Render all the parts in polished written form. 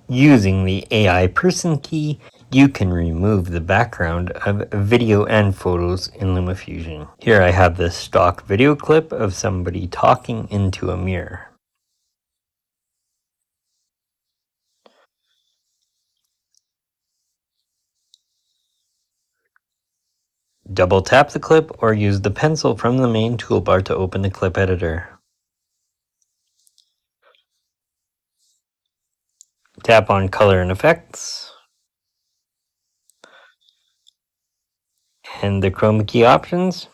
Using the AI Person key, you can remove the background of video and photos in LumaFusion. Here I have this stock video clip of somebody talking into a mirror. Double tap the clip or use the pencil from the main toolbar to open the clip editor. Tap on Color and Effects and the chroma key options.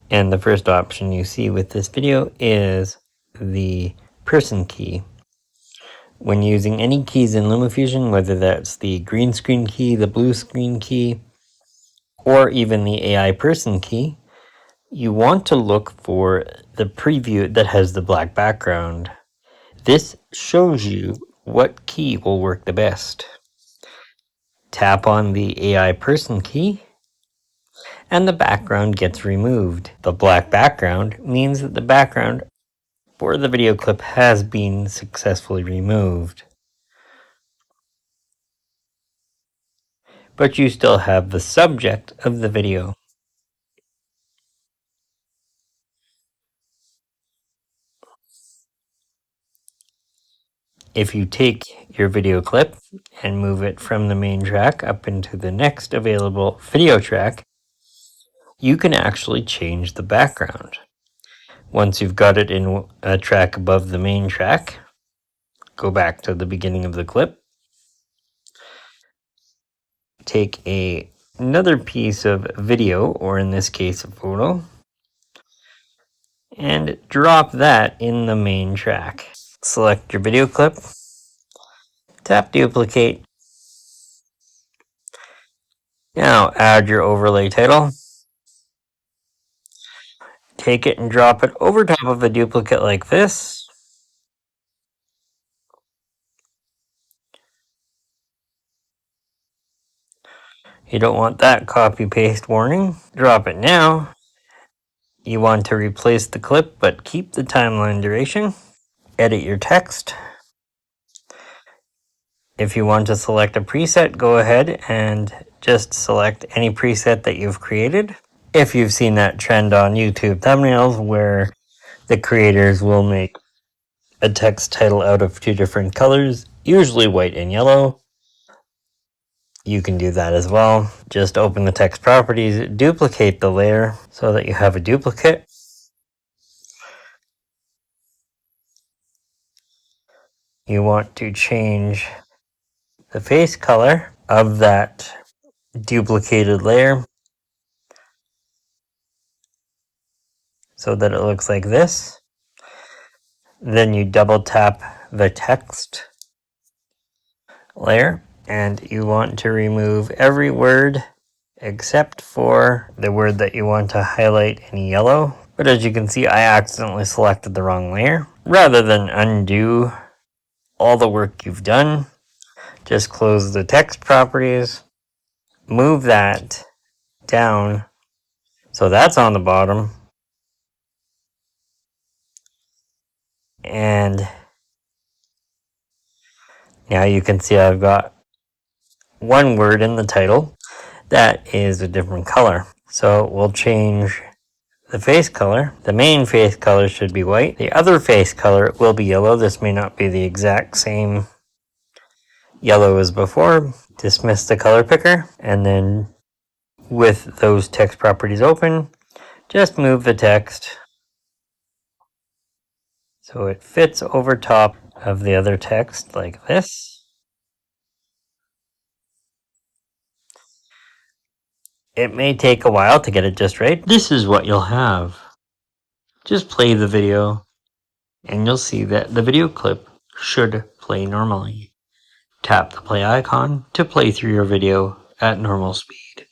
And the first option you see with this video is the person key. When using any keys in LumaFusion, whether that's the green screen key, the blue screen key, or even the AI person key, you want to look for the preview that has the black background. This shows you what key will work the best. Tap on the AI person key, and the background gets removed. The black background means that the background for the video clip has been successfully removed. But you still have the subject of the video. If you take your video clip and move it from the main track up into the next available video track, you can actually change the background. Once you've got it in a track above the main track, go back to the beginning of the clip, take another piece of video, or in this case a photo, and drop that in the main track. Select your video clip, tap duplicate. Now add your overlay title. Take it and drop it over top of a duplicate like this. You don't want that copy paste warning. Drop it now. You want to replace the clip but keep the timeline duration. Edit your text. If you want to select a preset, go ahead and just select any preset that you've created. If you've seen that trend on YouTube thumbnails where the creators will make a text title out of two different colors, usually white and yellow, you can do that as well. Just open the text properties, duplicate the layer so that you have a duplicate. You want to change the face color of that duplicated layer so that it looks like this. Then you double tap the text layer and you want to remove every word except for the word that you want to highlight in yellow. But as you can see, I accidentally selected the wrong layer. Rather than undo all the work you've done, just close the text properties, move that down so that's on the bottom, and now you can see I've got one word in the title that is a different color. So we'll change the face color. The main face color should be white. The other face color will be yellow. This may not be the exact same yellow as before. Dismiss the color picker, and then with those text properties open, just move the text so it fits over top of the other text like this. It may take a while to get it just right. This is what you'll have. Just play the video and you'll see that the video clip should play normally. Tap the play icon to play through your video at normal speed.